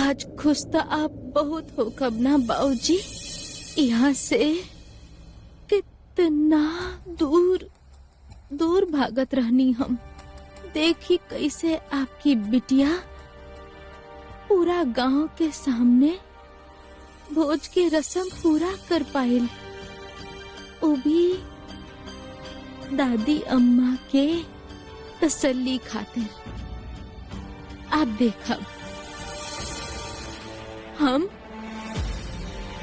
आज खुश तो आप बहुत हो कब ना बाबूजी। यहाँ से कितना दूर दूर भागत रहनी हम। देखी कैसे आपकी बिटिया पूरा गांव के सामने भोज के रस्म पूरा कर पाइल, वो भी दादी अम्मा के तसल्ली खातिर। आप देखा हम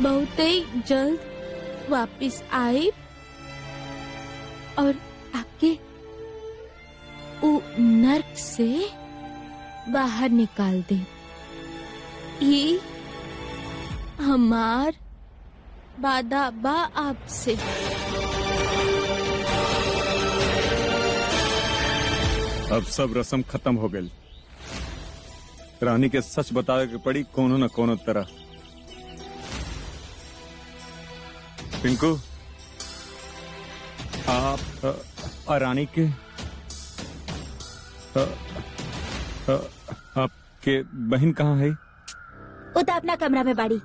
बहुत ही जल्द वापिस आए और आपके वो नर्क से बाहर निकाल दे। ये हमार वादा बा आपसे। अब सब रस्म खत्म हो गई। रानी के सच बतावे के पड़ी कोनो न कोनो तरह। पिंकू, आप रानी के आपके बहन कहाँ है? वो तो अपना कमरा में बाड़ी।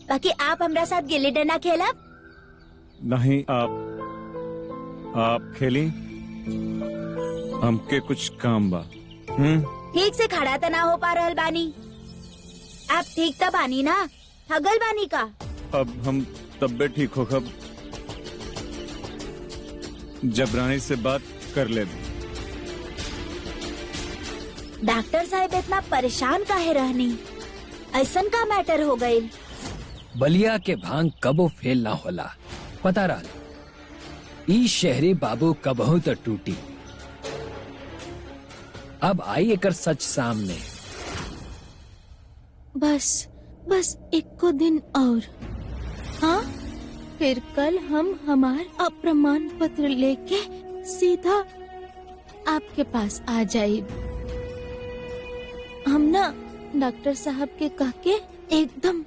बाकी आप हमरा साथ गिल्ली डंडा खेलब? नहीं, आप खेली, हमके कुछ काम बा। ठीक से खड़ा तो ना हो पा रहल बानी। आप ठीक तो बानी ना? थगल बानी का? अब हम तब्बे ठीक हो खब जब रानी से बात कर ले। डॉक्टर साहब इतना परेशान काहे रहनी? ऐसन का मैटर हो गई? बलिया के भांग कबो फेल ना होला, पता रहा। ई शहरी बाबू कबहू तो टूटी। अब आई एकर सच सामने। बस एक को दिन और। हाँ, फिर कल हम हमार अप्रमाण पत्र लेके सीधा आपके पास आ जाए। हम ना डॉक्टर साहब के कह के एकदम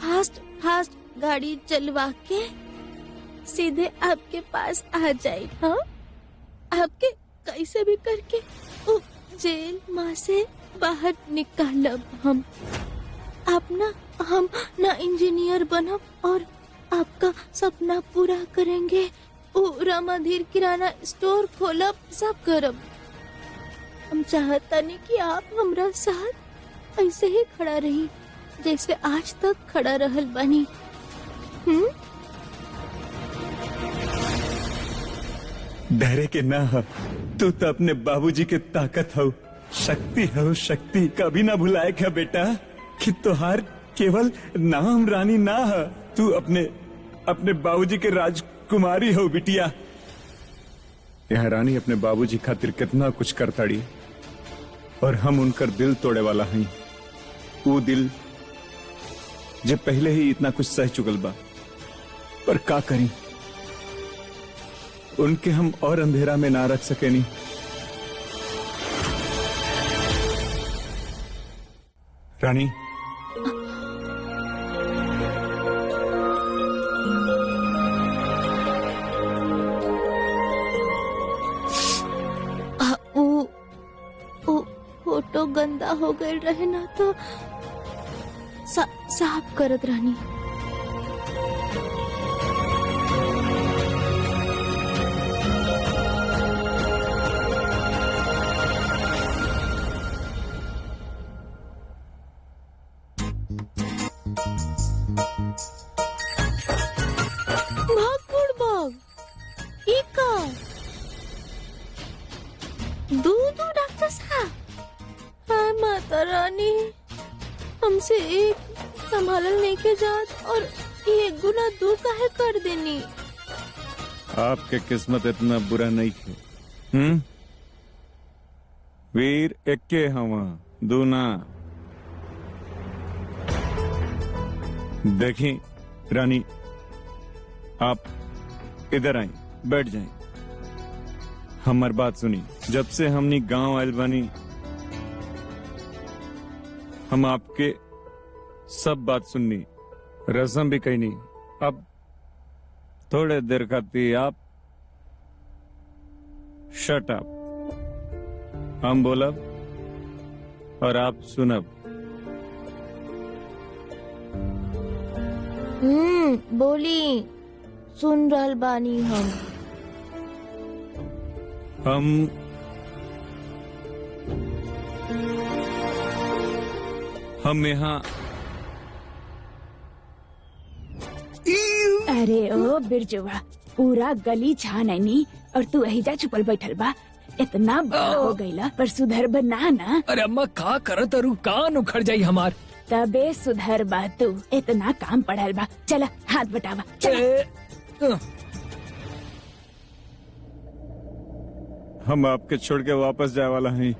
फास्ट गाड़ी चलवा के सीधे आपके पास आ जाए। हाँ, आपके कैसे भी करके वो जेल माँ से बाहर निकालब हम। आप ना हम ना इंजीनियर बनब और आपका सपना पूरा करेंगे। वो रामाधीर किराना स्टोर खोलब, सब करब। हम चाहता नहीं कि आप हमरा साथ ऐसे ही खड़ा रही जैसे आज तक खड़ा रहल बानी। डरे के ना हो, तू तो अपने बाबूजी के ताकत हो, शक्ति हो। शक्ति कभी ना भुलाए क्या बेटा कि तोहार केवल नाम रानी ना हो, तू अपने बाबूजी के राजकुमारी हो बिटिया। यह रानी अपने बाबूजी खातिर कितना कुछ करताड़ी और हम उनकर दिल तोड़े वाला हैं। वो दिल जो पहले ही इतना कुछ सह चुकल बा, पर का करी, उनके हम और अंधेरा में ना रख सके। नहीं रानी, वो फोटो गंदा हो गए रहे ना तो साफ करत रहनी। डॉक्टर साहब, हाँ माता रानी, हमसे एक संभालल नहीं के जात और ये गुना दो काहे कर देनी। आपके किस्मत इतना बुरा नहीं है। वीर एक्के हवा दूना। देखी रानी, आप इधर आए, बैठ जाएं। हमारी बात सुनी। जब से हमनी गांव आयल बानी, हम आपके सब बात सुननी, रस्म भी कहनी। अब थोड़े देर खाती आप शट अप। हम बोलब और आप सुनब। बोली सुन रहल बानी हम यहाँ अरे ओ बिरजुआ, पूरा गली छाननी और तू अहिजा छुपल बैठल बा। इतना बड़ हो गईला पर सुधर बना ना। अरे अम्मा का करत अरु, कान उखड़ जाई हमार। तबे सुधर बा तू, इतना काम पड़ल बा। चला हाथ बटावा चला। हम आपके छोड़ के वापस जाए वाला हैं।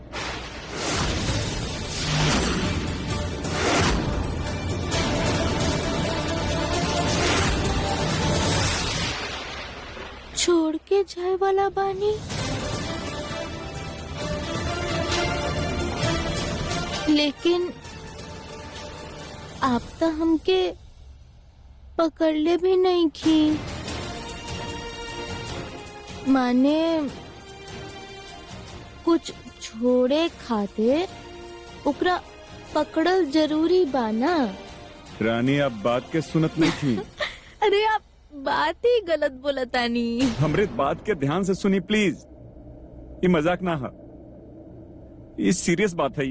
छोड़ के जाए वाला बानी? लेकिन आप तो हमके पकड़ ले भी नहीं की। माने कुछ छोड़े खाते ओकरा पकड़ल जरूरी बा ना। रानी आप बात के सुनत नहीं थी। अरे आप बात ही गलत बोलतानी। हमरे बात के ध्यान से सुनी प्लीज। ये मजाक ना है, ये सीरियस बात है।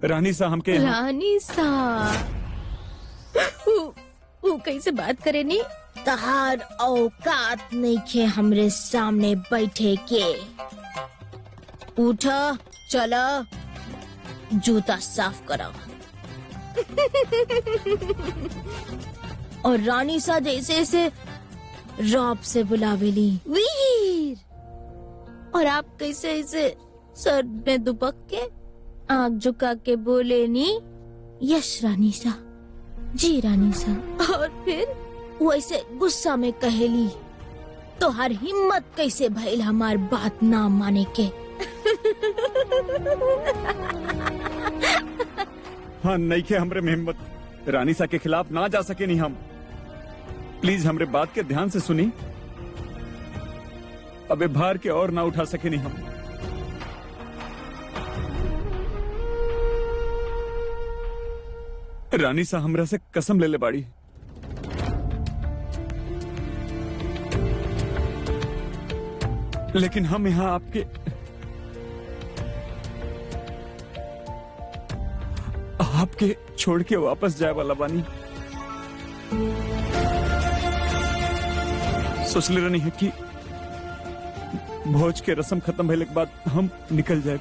रानी सा हमके रानी सा ऊ कैसे बात करे नी? तहार औकात नहीं खे हमरे सामने बैठे के। उठा चला, जूता साफ करा। और रानी सा जैसे ऐसे रौब से बुलावेली वीर। और आप कैसे ऐसे सर में दुबक के आंख झुका के बोले नी, यश रानी सा, जी रानी सा। और फिर वो ऐसे गुस्सा में कहेली, तो हर हिम्मत कैसे भइल हमार बात ना माने के। हाँ नहीं के हमरे में हिम्मत। रानी सा के खिलाफ ना जा सके नहीं हम। प्लीज हमरे बात के ध्यान से सुनी। अबे भार के और ना उठा सके नहीं हम। रानी सा हमरा से कसम ले ले बाड़ी। लेकिन हम यहाँ आपके छोड़ के वापस जाए वाला बानी। सोच ले रही है कि भोज के रस्म खत्म होने के बाद हम निकल जाए।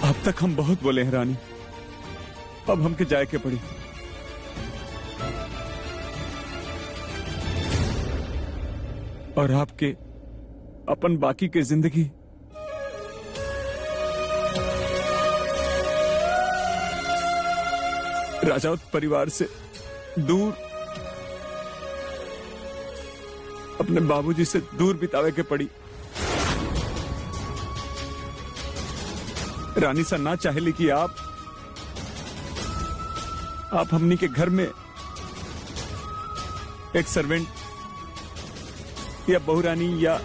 अब तक हम बहुत बोले हैं रानी, अब हमके जाए के पड़ी। और आपके अपन बाकी के जिंदगी राजौत परिवार से दूर, अपने बाबूजी से दूर बितावे के पड़ी। रानी सा ना चाहेली कि आप हमनी के घर में एक सर्वेंट या बहुरानी या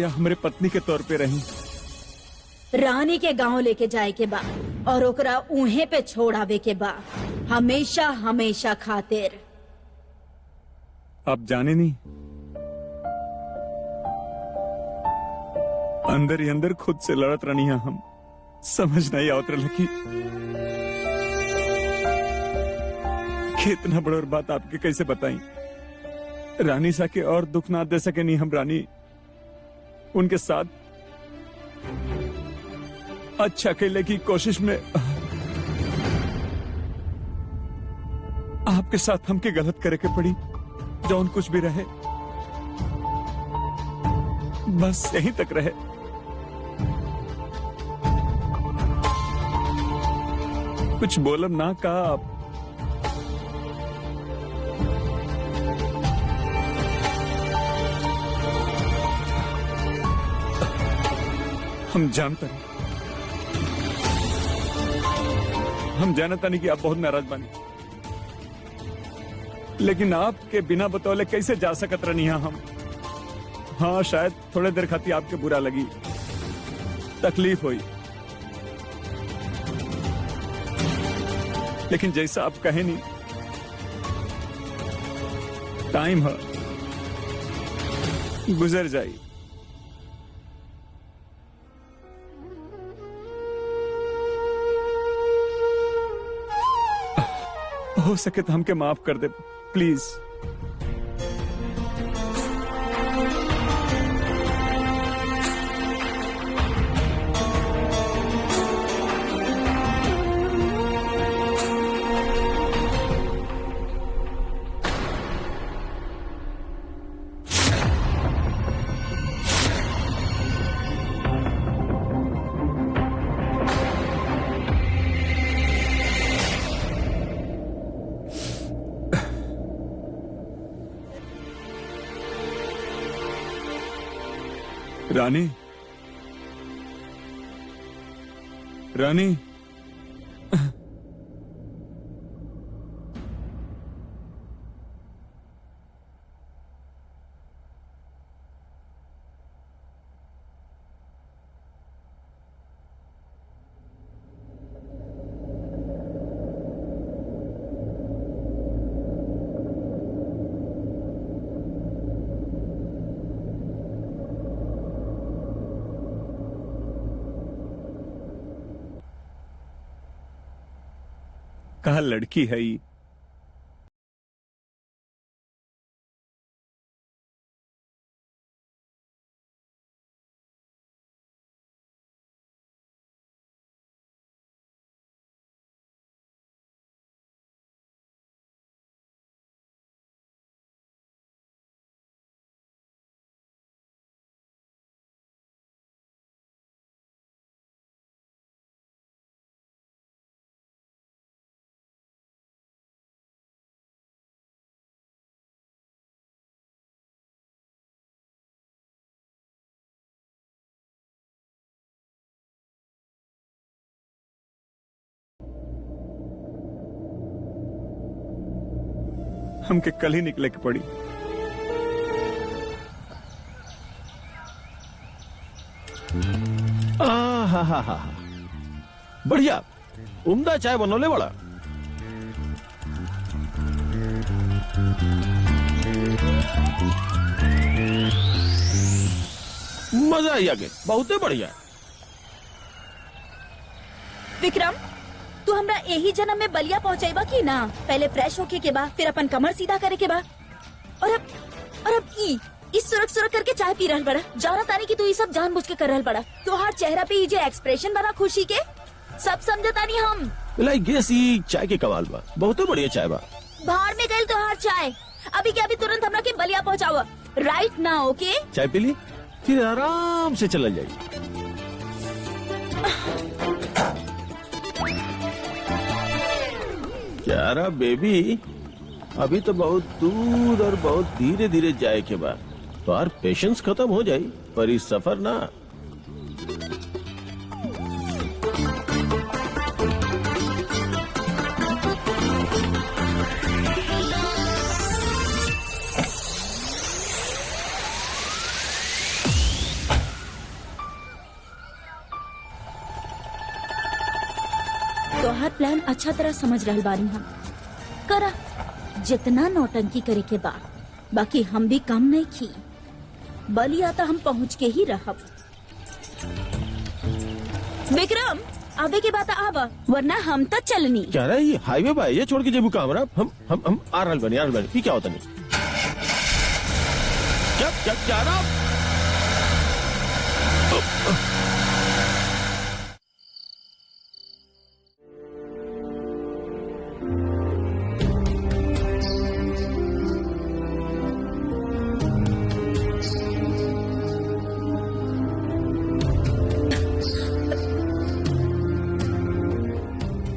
हमारे पत्नी के तौर पे रही। रानी के गांव लेके जाए के बा और ओकरा उहे पे छोड़ावे के बा, हमेशा हमेशा खातिर। आप जाने नहीं, अंदर ही अंदर खुद से लड़त रही है हम। समझ नहीं आवत रहा कि इतना बड़ा बात आपके कैसे बताई। रानी सा के और दुख ना दे सके नहीं हम। रानी उनके साथ अच्छा खेलने की कोशिश में आपके साथ हमके गलत करे के पड़ी। जौन कुछ भी रहे बस यहीं तक रहे। कुछ बोलब ना कहा आप। हम जानते नहीं, हम जानता नहीं कि आप बहुत नाराज बने, लेकिन आपके बिना बतौले कैसे जा सकत रही हैं हम। हाँ शायद थोड़े देर खाती आपके बुरा लगी, तकलीफ हुई, लेकिन जैसा आप कहे नहीं, टाइम है, गुजर जाई। हो सके तो हमके माफ कर दे प्लीज। रानी, रानी, कहा लड़की है ये? हमके कल ही निकले के पड़ी। हा बढ़िया उम्दा चाय बनवले बड़ा। मजा आई आगे, बहुते बढ़िया। विक्रम, तू हमरा यही जन्म में बलिया पहुंचाइबा की ना? पहले फ्रेश होके के बाद फिर अपन कमर सीधा करे के बाद, और अब इस सुरख सुरख करके चाय पी रहल बड़ा। जाना तानी कि तू ये सब जानबूझ के कर रहल बड़ा। तोहार चेहरा पे ये जो एक्सप्रेशन बना खुशी के, सब समझतानी हम। गेस ई चाय के कमाल बा, बहुते बढ़िया चाय बा। बाहर में गई तोहार चाय, अभी के अभी तुरंत हमरा के बलिया पहुंचावा, राइट ना? ओके, चाय पी ली फिर आराम से चला जाइए। प्यारा बेबी, अभी तो बहुत दूर और बहुत धीरे धीरे जाए के बाद तो यार पेशेंस खत्म हो जाए, पर इस सफर ना। तोहार प्लान अच्छा तरह समझ रहल बानी हम। करा जितना नौटंकी करे के बा, बाकी हम भी कम नहीं की। बलिया तो हम पहुँच के ही रहब। विक्रम, आवे के बात आवा, वरना हम तो चलनी। क्या रहा है ये हाईवे पर ये छोड़ के जेबू कामरा। हम आ रहल बनी क्या होता नहीं। क्या रहा?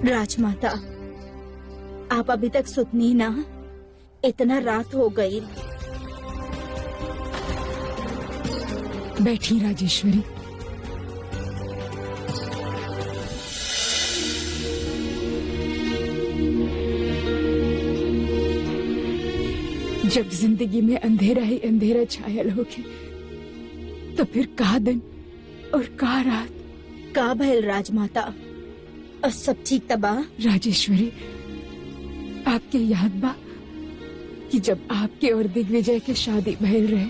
राजमाता, आप अभी तक सुतनी ना? इतना रात हो गई। बैठी राजेश्वरी। जब जिंदगी में अंधेरा ही अंधेरा छायल होके, तो फिर का दिन और का रात। का भैल राजमाता, सब ठीक तबा? राजेश्वरी, आपके याद बा कि जब आपके और दिग्विजय के शादी भइल रहे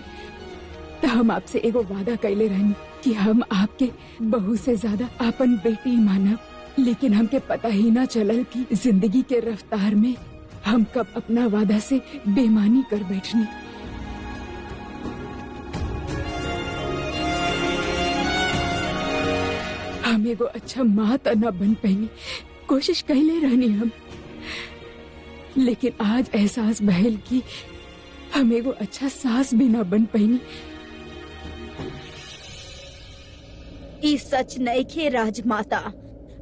तो हम आपसे एगो वादा कैले रहनी कि हम आपके बहू से ज्यादा अपन बेटी मानब, लेकिन हमके पता ही ना चलल कि जिंदगी के रफ्तार में हम कब अपना वादा से बेईमानी कर बैठनी। हम एगो अच्छा माँ त न बन पैनी, कोशिश कैले रहनी हम, लेकिन आज एहसास भइल कि हम एगो अच्छा सास भी न बन पैनी। ई सच नइखे राजमाता,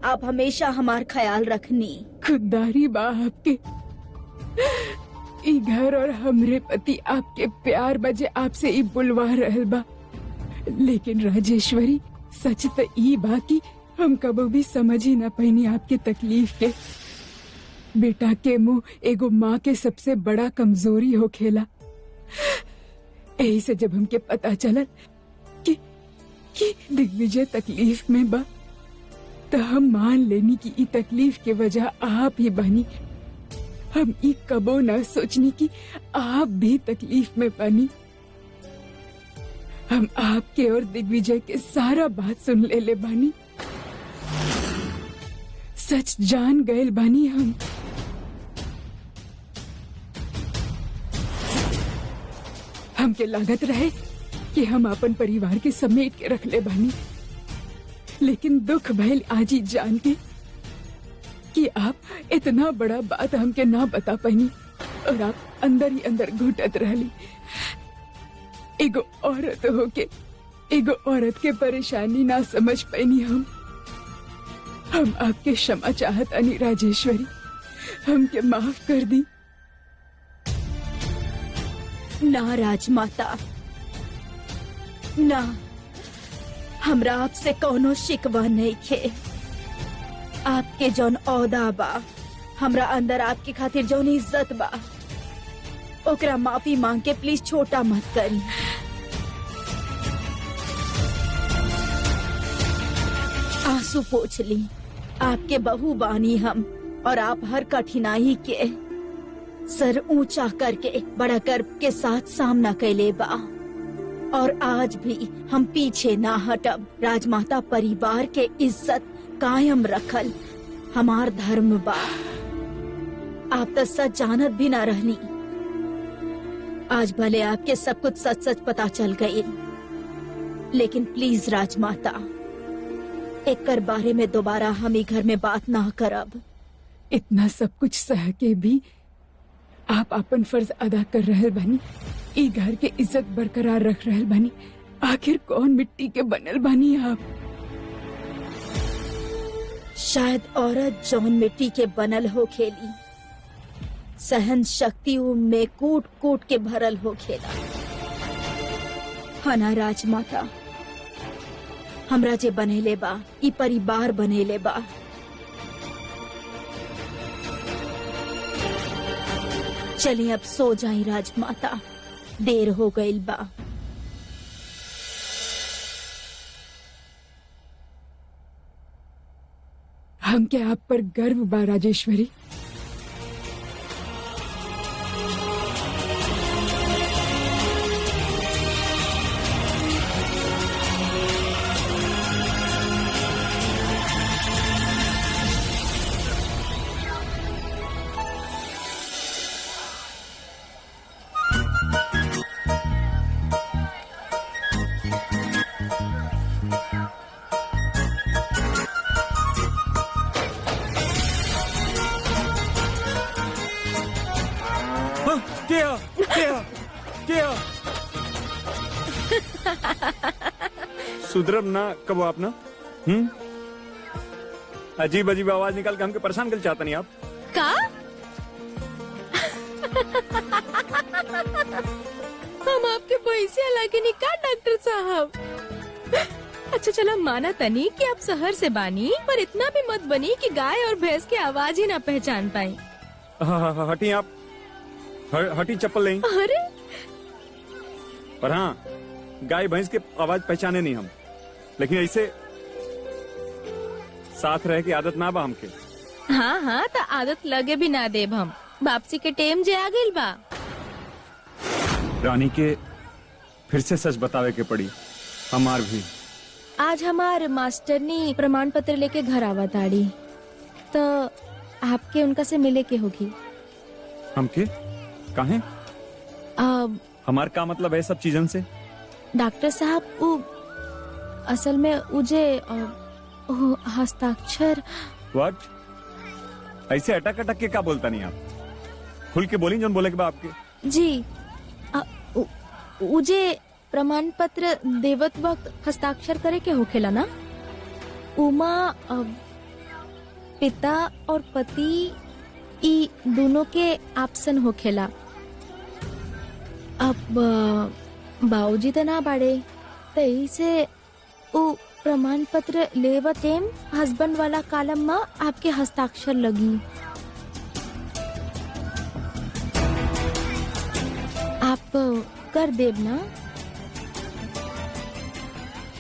आप हमेशा हमार ख्याल रखनी। खुददारी बा आपके, ई घर और हमरे पति आपके प्यार बजे आपसे ई बुलवा रहल बा, लेकिन राजेश्वरी सच त ई बा कि हम कबो भी समझ ही न पैनी आपके तकलीफ के। बेटा के मुंह एगो माँ के सबसे बड़ा कमजोरी हो खेला। यही से जब हमके पता चलल कि दिग्विजय तकलीफ में बा, तो हम मान लेनी कि ई तकलीफ के वजह आप ही बनी। हम ई कबो न सोचनी कि आप भी तकलीफ में बनी। हम आपके और दिग्विजय के सारा बात सुन ले बानी, सच जान गए बानी हम। हमके लागत रहे कि हम अपन परिवार के समेट के रख ले बानी, लेकिन दुख भइल आज ही जान के कि आप इतना बड़ा बात हमके ना बता पानी और आप अंदर ही अंदर घुटत रहली। एगो औरत होके एगो औरत के परेशानी ना समझ पैनी हम आपके क्षमा चाहत अनी राजेश्वरी, हमके माफ कर दी। ना राजमाता ना, हमरा आपसे कोनो शिकवा नहीं खे। आपके जौन औदा बा, हमरा अंदर आपके खातिर जौन इज्जत बा, ओकरा माफी मांग के प्लीज छोटा मत करी। आंसू पोंछ ली, आपके बहू बानी हम, और आप हर कठिनाई के सर ऊंचा करके बड़ा गर्व के साथ सामना कैले बा, और आज भी हम पीछे ना हटब। राजमाता परिवार के इज्जत कायम रखल हमार धर्म बा। आप तो सच जानत भी ना रहनी, आज भले आपके सब कुछ सच सच पता चल गई, लेकिन प्लीज राजमाता, एकर बारे में दोबारा हम ई घर में बात ना करब। इतना सब कुछ सह के भी आप अपन फर्ज अदा कर रहल बानी, ई घर के इज्जत बरकरार रख रहल बानी। आखिर कौन मिट्टी के बनल बानी आप? शायद औरत जौन मिट्टी के बनल हो खेली, सहन शक्ति में कूट कूट के भरल हो खेला। हना राजमाता, हमरा जे बनेले बा, ई परिवार बनेले बा। चलिए अब सो जाई राजमाता, देर हो गई बा। हमके आप पर गर्व बा राजेश्वरी। क्या सुधरब ना कबो आप ना? अजीब अजीब आवाज निकाल के हमके परेशान कर चाहता नहीं आप? का? हम आपके पैसे लगे नहीं का डॉक्टर साहब? अच्छा चलो माना तनी कि आप शहर से बानी, पर इतना भी मत बनी कि गाय और भैंस की आवाज ही ना पहचान पाए। हाँ, हटी आप, हटी चप्पल नहीं। अरे पर हाँ, गाय भैंस की आवाज पहचाने नहीं हम, लेकिन ऐसे साथ रह के आदत ना बा हमके। हाँ हाँ, तो आदत लगे भी ना देब हम। वापसी के टेम जे आ गइल बा। रानी के फिर से सच बतावे के पड़ी, हमार भी। आज हमार मास्टरनी प्रमाण पत्र लेके घर आवा ताड़ी, तो आपके उनका से मिले के होगी। हमके काहे? अब हमार का मतलब है सब चीजन से? डॉक्टर साहब वो असल में उजे हस्ताक्षर। व्हाट? ऐसे अटक अटक के का बोलता नहीं आप? खुल के बोली जौन बोले के बा आपके। जी उजे प्रमाण पत्र देवत वक्त हस्ताक्षर करे के होखेला ना। उमा पिता और पति ई दोनों के आपसन होखेला। अब बाबूजी तो ना बाड़े, तई से उ प्रमाण पत्र लेवत एम हस्बैंड वाला कॉलम में आपके हस्ताक्षर लगी। आप कर देब ना?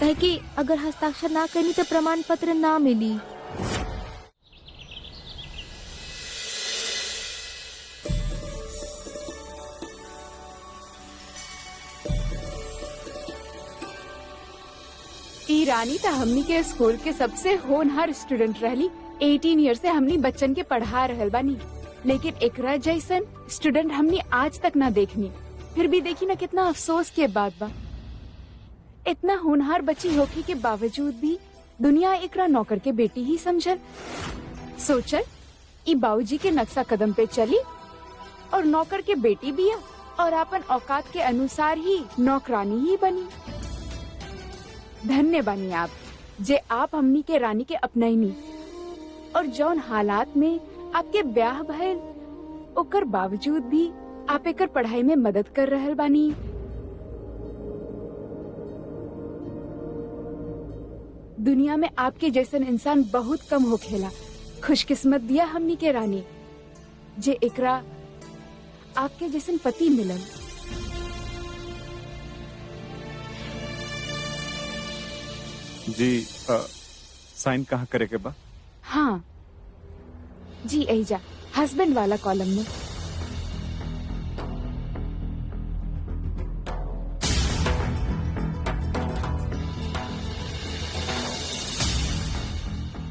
कहे कि अगर हस्ताक्षर ना करनी तो प्रमाण पत्र ना मिली। ई रानी तो हमनी के स्कूल के सबसे होनहार स्टूडेंट रहली। 18 ईयर से हमनी बच्चन के पढ़ा रहल बानी, लेकिन एकरा जैसन स्टूडेंट हमनी आज तक ना देखनी। फिर भी देखी ना कितना अफसोस के बात बा। इतना होनहार बच्ची होके के बावजूद भी दुनिया एकरा नौकर के बेटी ही समझल। सोचल ई बाबूजी के नक्शा कदम पे चली और नौकर के बेटी भी है और अपन औकात के अनुसार ही नौकरानी ही बनी। धन्य बानी आप जे आप हमनी के रानी के अपनाईनी और जौन हालात में आपके ब्याह भइल ओकर बावजूद भी आप एकर पढ़ाई में मदद कर रहल बानी। दुनिया में आपके जैसन इंसान बहुत कम होखेला। खुशकिस्मत दिया हमनी के रानी जे एकरा आपके जैसन पति मिलन। जी साइन कहाँ करे के बा? हाँ जी, एजा हस्बैंड वाला कॉलम में।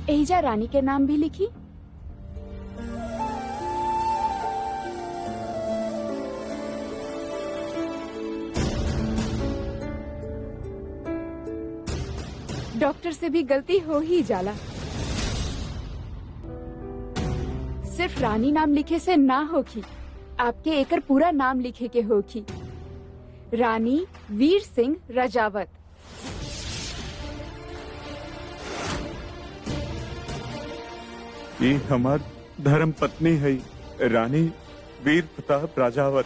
एजा रानी के नाम भी लिखी। डॉक्टर से भी गलती हो ही जाला। सिर्फ रानी नाम लिखे से ना होगी, आपके एकर पूरा नाम लिखे के होगी। रानी वीर सिंह राजावत। ये हमार धर्म पत्नी है, रानी वीर प्रताप राजावत।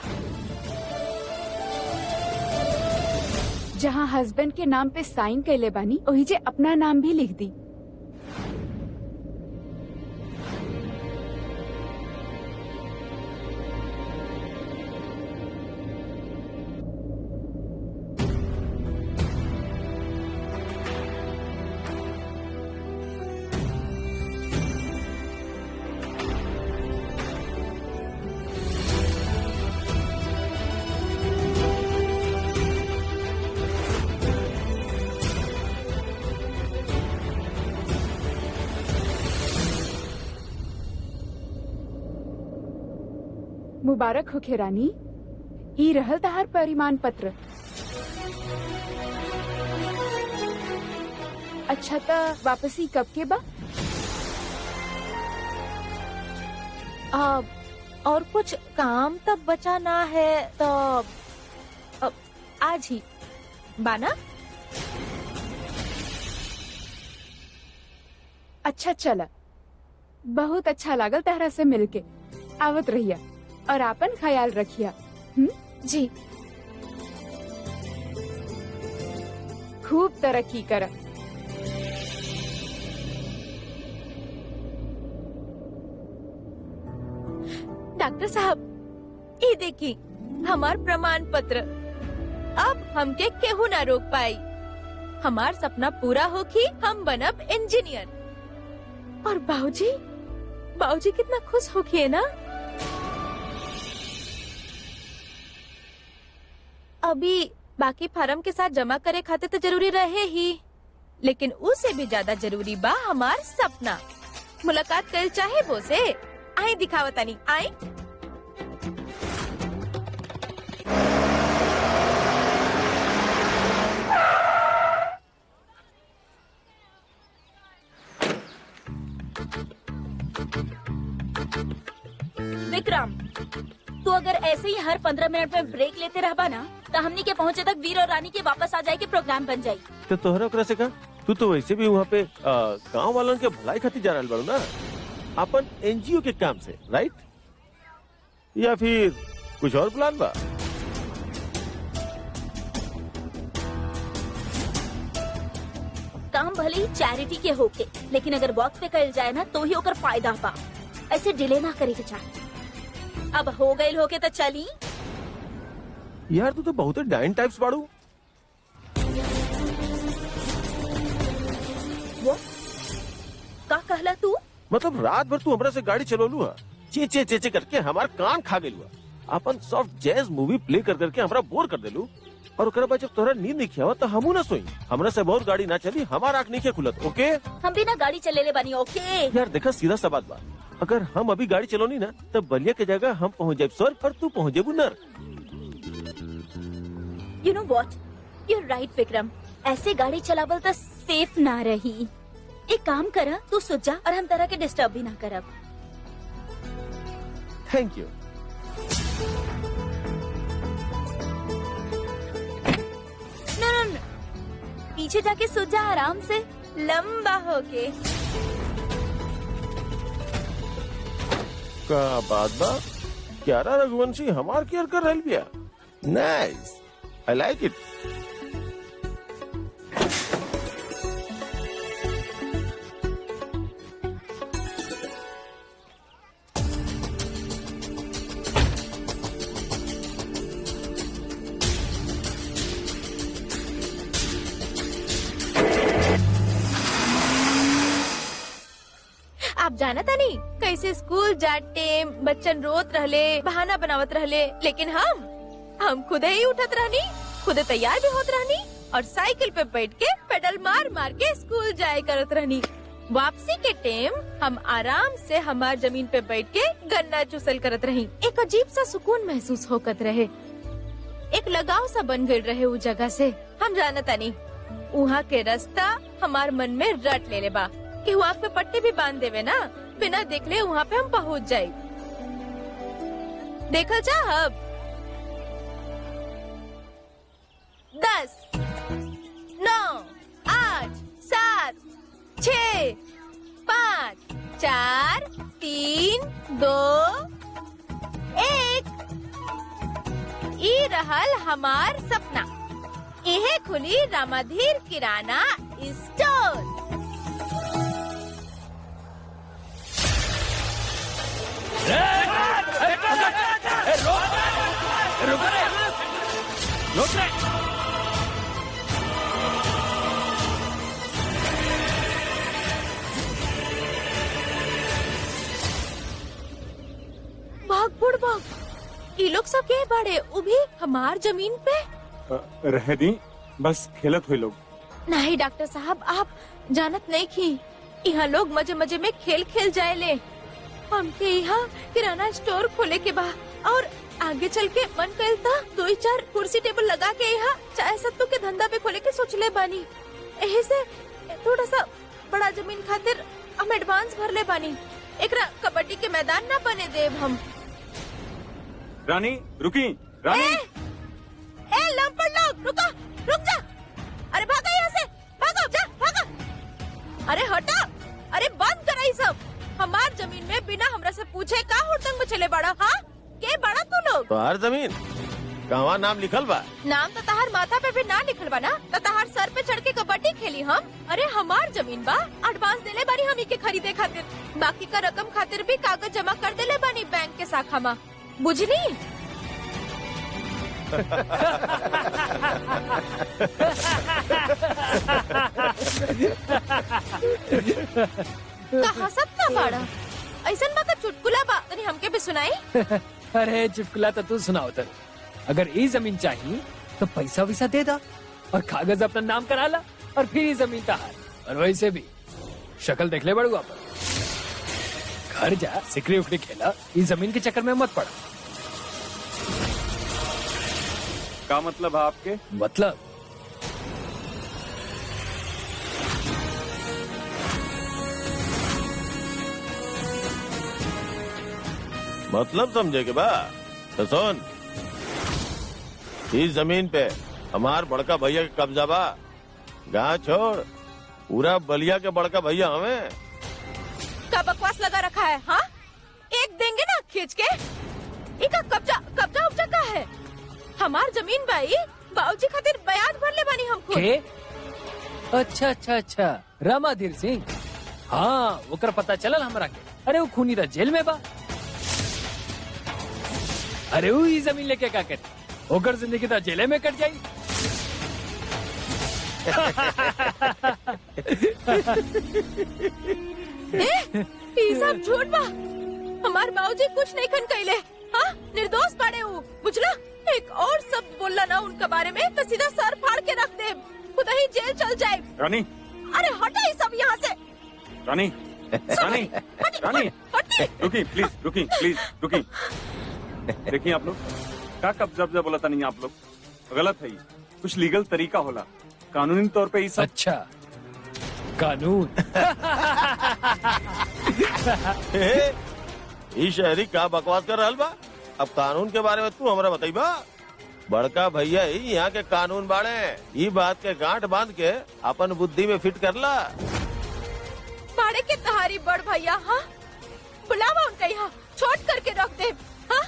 जहाँ हस्बैंड के नाम पे साइन कैले बानी वही जे अपना नाम भी लिख दी। मुबारक होखे रानी, ई रहल तहार परिमाण पत्र। अच्छा तो वापसी कब के बा? और कुछ काम तब बचा ना है तो आज ही बाना। अच्छा चला, बहुत अच्छा लागल तहरा से मिलके। आवत रहिया और आपन ख्याल रखिया। जी। खूब तरक्की कर। डॉक्टर साहब, ये देखी हमार प्रमाण पत्र। अब हमके केहू ना रोक पाई। हमार सपना पूरा होगी, हम बनब इंजीनियर। और बाबूजी कितना खुश होगी ना। अभी बाकी फार्म के साथ जमा करे खाते तो जरूरी रहे ही, लेकिन उससे भी ज्यादा जरूरी बा हमार सपना। मुलाकात कर चाहे वो से आई दिखावतानी आई। विक्रम, तू अगर ऐसे ही हर 15 मिनट में ब्रेक लेते रहबा ना तो हमनी के पहुँचे तक वीर और रानी के वापस आ जाए के प्रोग्राम बन जाये। तो तोहरा ओकरा से का, तू तो वैसे भी वहाँ पे गांव वालों के भलाई खातिर जा रहल बारू ना, अपन एनजीओ के काम से, राइट? या फिर कुछ और प्लान बा? काम भले ही चैरिटी के होके, लेकिन अगर वक्त पे कल जाए ना तो ही ओकर फायदा बा। ऐसे डिले ना करे के चाहिए। अब हो गई होके तो चली। यार तू तो बहुत डाइन टाइप्स बाड़ू। वो का कहला तू? मतलब रात भर तू हमरा से गाड़ी चलोलू है, चे चे चे चे करके हमार कान खा गेलू। अपन सॉफ्ट जैज मूवी प्ले कर करके हमरा बोर कर देलू, और ओकरा बाद जब तोहरा नींद नहीं आवा तो हमू ना सोई। हमरा से बहुत गाड़ी ना चली, हमार आँख नहीं खुलत। ओके हम भी ना गाड़ी चले ले बनी। ओके यार देखा, सीधा सा बात बा, अगर हम अभी गाड़ी चलोनी ना तब बलिया के जगह हम पहुँच जाए स्वर्ग और तू पहुँच जाए नर। You know what, you right Vikram, ऐसे गाड़ी चलावल तो सेफ ना रही। एक काम करा, तू सो जा और हम तरह के डिस्टर्ब भी ना करब। Thank you. नो, पीछे जाके सो जा आराम से, लंबा होके। का बात बा, क्यारा रघुवंशी हमार केयर कर रहल बिया। Nice, I like it. आप जाना था नहीं कैसे स्कूल जाते बच्चन रोत रहले, बहाना बनावत रहले, लेकिन हम खुद ही उठत रहनी, खुद तैयार भी होत रहनी और साइकिल पे बैठ के पेडल मार मार के स्कूल जाए करत रहनी। वापसी के टाइम हम आराम से हमार जमीन पे बैठ के गन्ना चुसल करत रही। एक अजीब सा सुकून महसूस होकत रहे, एक लगाव सा बन गई रहे उस जगह से। हम जानता नहीं वहाँ के रास्ता हमार मन में रट ले बा कि वहाँ पे पट्टी भी बांध देवे ना, बिना देखले वहाँ पे हम पहुँच जाए। देखल चाहब 10, 9, 8, 7, 6, 5, 4, 3, 2, 1। ई रहल हमार सपना। इहे खुली रामाधीर किराना स्टोर। भाग बुड़ भाग, ये लोग सब के बड़े उभी हमार जमीन पे। रह दी, बस खेलत हुए लोग। नहीं डॉक्टर साहब, आप जानत नहीं की यहाँ लोग मजे मजे में खेल खेल जाए ले। हमके यहाँ किराना स्टोर खोले के बा और आगे चल के मन कल था 2-4 कुर्सी टेबल लगा के यहाँ चाय सत्तू के धंधा पे खोले के सोच ले बानी। यही से थोड़ा सा बड़ा जमीन खातिर हम एडवांस भर ले बानी। एकरा कबड्डी के मैदान ना बने देव हम। रानी रुकी, रानी। ए लंपड़ लोग, रुक जा। अरे भागा यहाँ से, भागो जा, भागा। अरे हटा, अरे बंद करा ये सब। हमार जमीन में बिना हमरा से पूछे का हुड़दंग में चले बड़ा। हाँ के बड़ा तू लोग? तोहार जमीन कहवा नाम लिखल बा? नाम तो तहार माथा पे भी ना लिखल बा ना, तो तहार सर पे चढ़ के कबड्डी खेली हम। अरे हमार जमीन बा, एडवांस देले बानी हम के खरीदे खातिर। बाकी का रकम खातिर भी कागज जमा कर देले बानी बैंक के शाखा में, बुझनी? कहा सब ना बाड़ा, ऐसा बात चुटकुला बा तनी हमके भी सुनाई। अरे चुटकुला तो तू सुनाओ तर। अगर ई जमीन चाहिए तो पैसा वैसा दे दा और कागज अपना नाम करा ला और फिर ही जमीन का हाल। और वैसे भी शक्ल देख ले बड़ुआ पर, घर जा सिकड़ी उकड़ी खेला, इस जमीन के चक्कर में मत पड़ा। क्या मतलब है आपके? मतलब समझे के बा? तो सुन, इस जमीन पे हमार बड़का भैया के कब्जा बा। गाँव छोड़, पूरा बलिया के बड़का भैया हमें। का बकवास लगा रखा है? हाँ, एक देंगे ना खींच के। इका कब्जा कब्जा उब्जा का है? हमार जमीन भाई बाबूजी खातिर बयान भर ले बानी हम खुद। के? अच्छा अच्छा अच्छा, रामाधीर सिंह। हाँ, ओकर पता चलल हमरा के। अरे वो खूनी था, जेल में बा। अरे वो ही जमीन लेके क्या करे? ओकर जिंदगी तो जेले में कट जाई। ये सब झूठ बा। हमार बाबूजी कुछ नहीं खन कइले। हाँ, निर्दोष पड़े हूँ, बुझला? एक और शब्द बोलना ना उनके बारे में तो सीधा सर फाड़ के रख दे, खुद ही जेल चल जाए। रानी, अरे हटे ये सब यहाँ से। रानी, रानी, रानी, रुकी प्लीज, रुकी प्लीज, रुकी। देखिए आप लोग क्या कब्जा बोला था नहीं, आप लोग गलत है। कुछ लीगल तरीका होला, कानूनी तौर पे ये सब। अच्छा, कानून। ये शहरी का बकवास कर रहल बा? अब कानून के बारे में तू हमरा बताइबा? बड़का भैया ही यहाँ के कानून बाड़े। ये बात के गांठ बांध के अपन बुद्धि में फिट कर ला। बाड़े के तहारी बड़ भैया। हाँ, बुलावा उनका यहाँ, छोट करके रख दे। हाँ,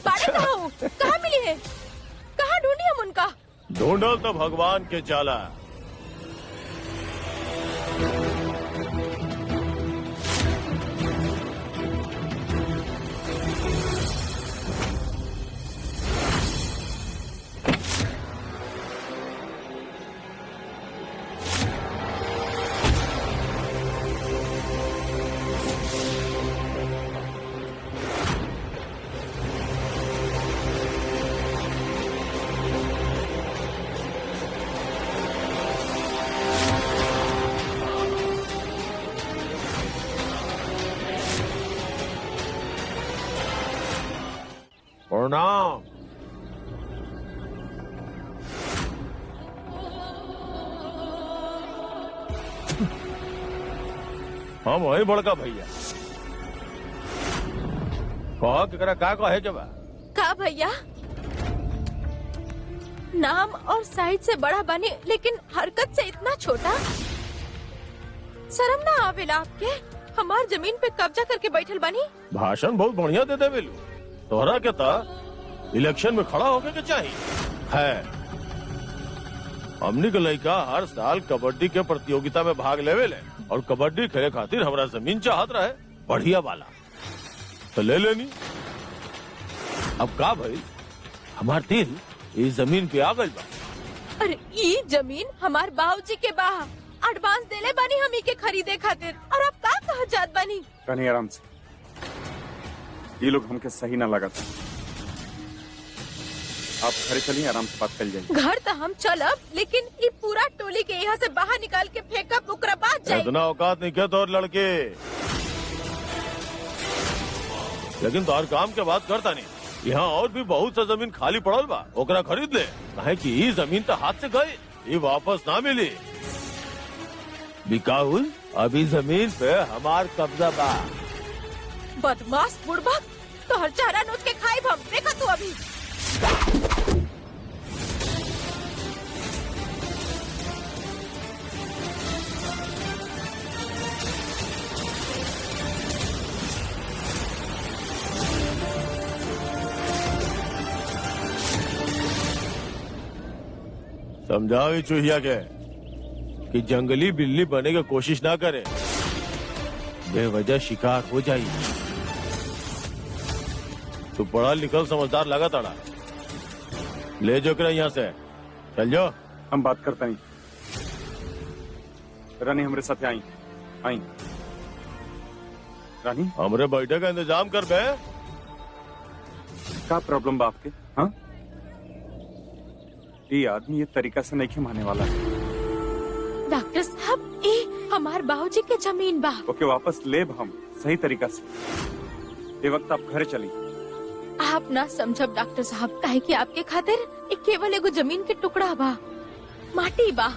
बाड़े कहाँ हूँ? कहाँ मिली है? कहाँ ढूंढी हम उनका? ढूंढल तो भगवान के चाला। प्रणाम। हम वही बड़का भैया। कहा केकरा का कहे के बा? का भैया? नाम और साइज से बड़ा बने लेकिन हरकत से इतना छोटा। शर्म ना आवेला आपके? हमार जमीन पे कब्जा करके बैठल बनी। भाषण बहुत बढ़िया दे देवेलू। तोहरा के ता इलेक्शन में खड़ा होके के चाहिए है। हमनी के लड़का हर साल कबड्डी के प्रतियोगिता में भाग लेवे ले और कबड्डी खेले खातिर हमरा जमीन चाहत रहे बढ़िया वाला, तो ले लेनी। अब का भाई, हमार दिल इस जमीन पे आ गई बा। अरे ये जमीन हमार बाबूजी के बा। एडवांस देले बानी हम के खरीदे खातिर, और अब का कहा जात बानी? रानी आराम से, ये लोग हमके सही ना लगा था। आप घर चलिए, आराम से बात कर जाइए। घर तो हम चलब, लेकिन ये पूरा टोली के यहाँ से बाहर निकाल के फेंकब, ओकरा बाद जाए। इतना औकात नहीं क्या तोर लड़के? लेकिन तोहर काम के बात करता नहीं। यहाँ और भी बहुत सा जमीन खाली पड़ल बा, ओकरा खरीद ले। काहे कि ये जमीन तो हाथ से गई, ये वापस ना मिली। बिकाउल अभी जमीन पे हमार कब्जा बा। बदमाश बुड़बक, तो हर चेहरा नोच के खाई हम। देखा तू अभी। समझाओ ये चूहिया के कि जंगली बिल्ली बनने की कोशिश ना करे, बेवजह शिकार हो जाएगी। तू पढ़ा लिखल समझदार लगा ताड़ा, ले जो कर यहाँ से चल जाओ। हम बात करते हैं। रानी हमारे साथ आई आई। रानी, हमरे बैठे का इंतजाम कर बे। क्या प्रॉब्लम बा आपके? हाँ, ये आदमी ये तरीका से नहीं माने वाला है। डॉक्टर साहब ए हमार बाबूजी के जमीन बा। ओके वापस लेब हम सही तरीका से। ये वक्त आप घर चली। आप ना समझब डॉक्टर साहब, काहे कि आपके खातिर एक केवल एगो जमीन के टुकड़ा बा, माटी बा,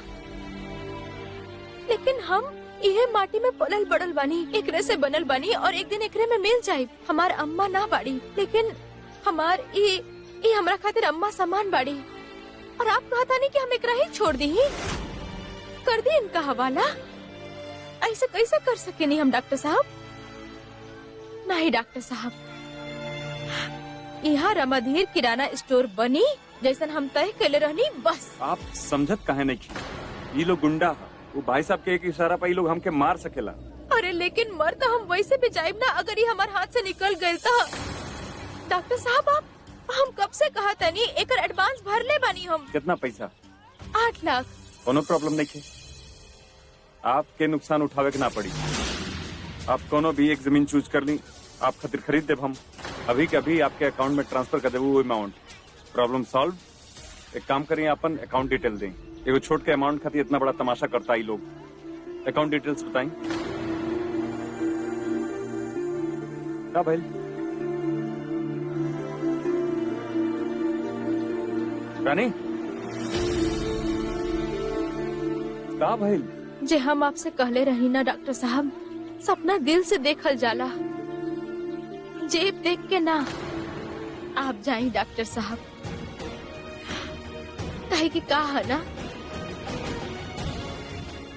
लेकिन हम इहे माटी में पलल बड़ल बानी, एकरे से बनल बानी और एक दिन एकरे में मिल जाये। हमार अम्मा ना बाड़ी, लेकिन हमार ई हमरा खातिर अम्मा समान बाड़ी। और आप कहता नहीं कि हम एकरा ही छोड़ दी, कर दी इनका हवाला। ऐसे कैसे कर सके नहीं हम डॉक्टर साहब? नहीं डॉक्टर साहब, यहाँ रमाधीर किराना स्टोर बनी जैसन हम तय कैले रहनी बस। आप समझत काहे नहीं की? ये लोग गुंडा है, वो भाई साहब के एक इशारा पे ये लोग हमके मार सकेला। अरे लेकिन मर तो हम वैसे भी जाइब ना अगर ये हमारे हाथ से निकल गए तो। डॉक्टर साहब आप हम कब से कहा तनी एकर एडवांस भर ले बानी हम। कितना पैसा? 8 लाख। कोनो प्रॉब्लम नहीं है, आपके नुकसान उठावे के ना पड़ी। आप कोनो भी एक जमीन चूज कर ली, आप खातिर खरीद देब हम अभी के अभी आपके अकाउंट में ट्रांसफर कर देबू वो अमाउंट। Problem solve. एक काम करिए, अपन अकाउंट डिटेल दें। एगो छोट के अमाउंट खातिर इतना बड़ा तमाशा करता है लोग। अकाउंट डिटेल्स बताएं। क्या भाई? रानी का भाई? जे हम आपसे कहले रही ना डॉक्टर साहब, सपना दिल से देखल जाला, जेब देख के ना। आप जाइए डॉक्टर साहब, काहे की का है ना,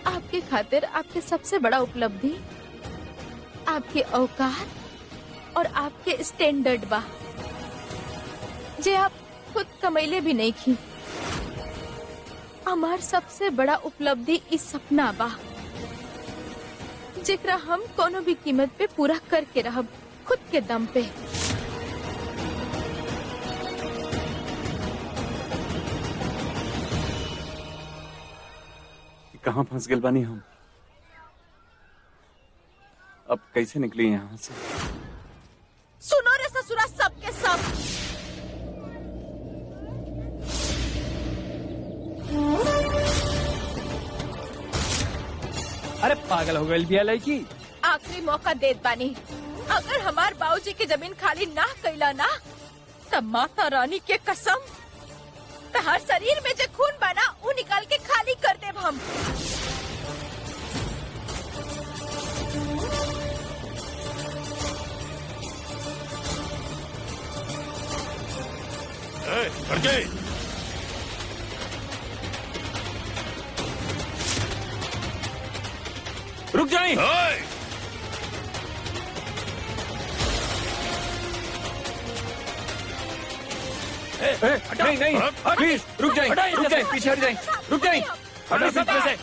आपके खातिर आपके सबसे बड़ा उपलब्धि आपके औकात और आपके स्टैंडर्ड बा, जे आप खुद कमैले भी नहीं की। हमार सबसे बड़ा उपलब्धि इस सपना बा, जेकरा हम कोनो भी कीमत पे पूरा करके रहब, खुद के दम पे। कहाँ फंस गए बानी हम? अब कैसे निकली यहाँ से? सुनो रे ससुरा सबके सब, अरे पागल हो गई बिया लड़की। आखिरी मौका देत बानी। अगर हमार बाबूजी के जमीन खाली ना कैला ना, तब माता रानी के कसम हर शरीर में जो खून बना वो निकाल के खाली कर देब हम। कर गए। रुक जाइए। नहीं नहीं प्लीज रुक जाइए, रुक जाइए, पीछे हट जाइए, रुक जाइए, हटो पीछे से।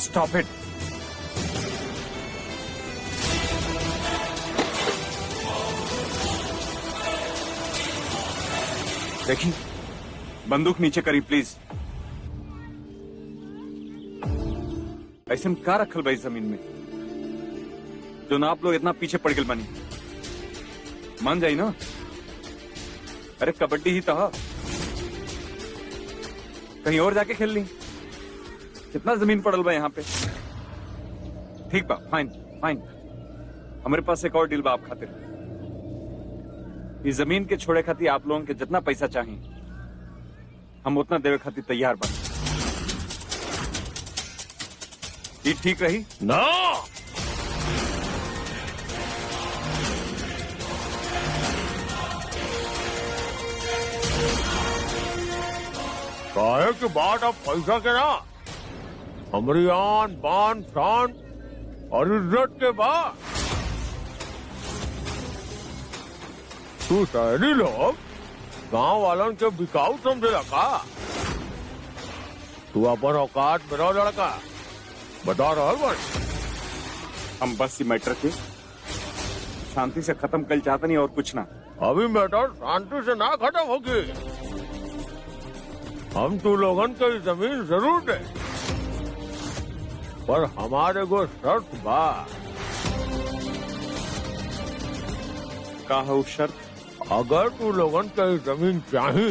Stop it. देखिए बंदूक नीचे करी प्लीज। ऐसे में का रखल भाई जमीन में जो ना आप लोग इतना पीछे पड़ गए बनी। मान जाई ना। अरे कबड्डी ही तो कहीं और जाके खेल ली। कितना जमीन पड़ल बा यहाँ पे। ठीक बा, फाइन फाइन। हमारे पास एक और डील बा आप खातिर। इस जमीन के छोड़े खातिर आप लोगों के जितना पैसा चाहिए हम उतना देवे खातिर तैयार बा। ये ठीक रही ना? काहे की बात अब पैसा के ना, हमारी आन बान शान और इज्जत के बाद तू शहरी लोग गांव वालन के बिकाऊ समझेला का? तू अपन औकात मेरा लड़का बता रहा बन। हम बस ये मैटर के शांति से खत्म कर चाहते नहीं और कुछ ना। अभी मैटर शांति से ना खत्म होगी। हम तू लोगन के जमीन जरूर दे, पर हमारे को शर्त बा। का है वो शर्त? अगर तू लोगन के जमीन चाही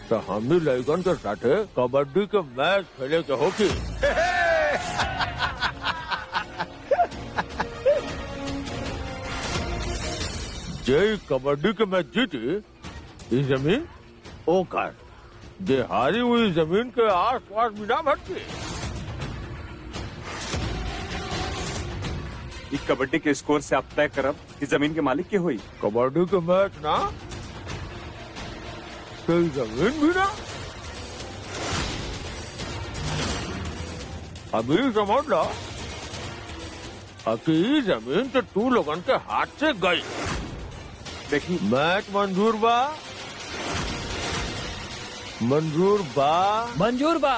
तो हमनी लड़कन के साथे कबड्डी के मैच खेले के होगी। जय कबड्डी के मैच जीती ये जमीन ओकर, जे हारी हुई जमीन के आस पास बिना भटकी। इस कबड्डी के स्कोर से आप तय करब कि जमीन के मालिक के हुई। कबड्डी के मैच ना कोई जमीन भी ना। अभी समझ लो कि जमीन तो तू लोगन के हाथ से गई। देखी मैच मंजूर बा? मंजूर बा? मंजूर बा।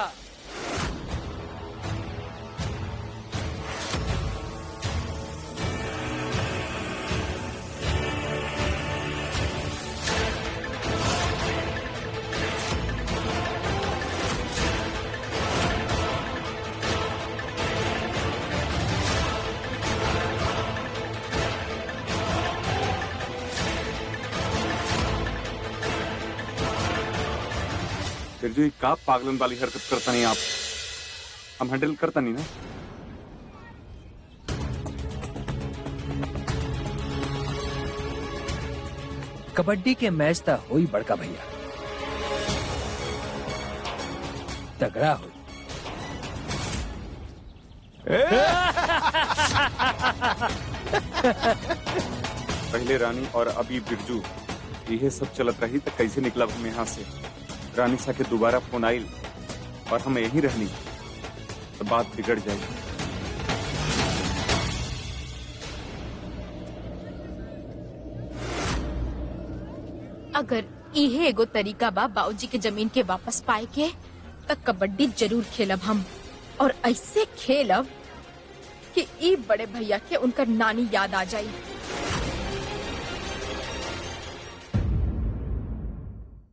फिर जो का पागलन वाली हरकत करता नहीं आप, हम हैंडल करता नहीं ना। कबड्डी के मैच ता हुई बड़का भैया, तगड़ा हुई। पहले रानी और अभी बिरजू, यह सब चलत रही तो कैसे निकला हम यहाँ से। रानी सा के दोबारा फोन आइल और हम यहीं रहनी तो बात बिगड़ जाएगी। अगर इहे एगो तरीका बा बाबूजी के जमीन के वापस पाए के, तब कबड्डी जरूर खेलब हम, और ऐसे खेलब कि ई बड़े भैया के उनका नानी याद आ जाई।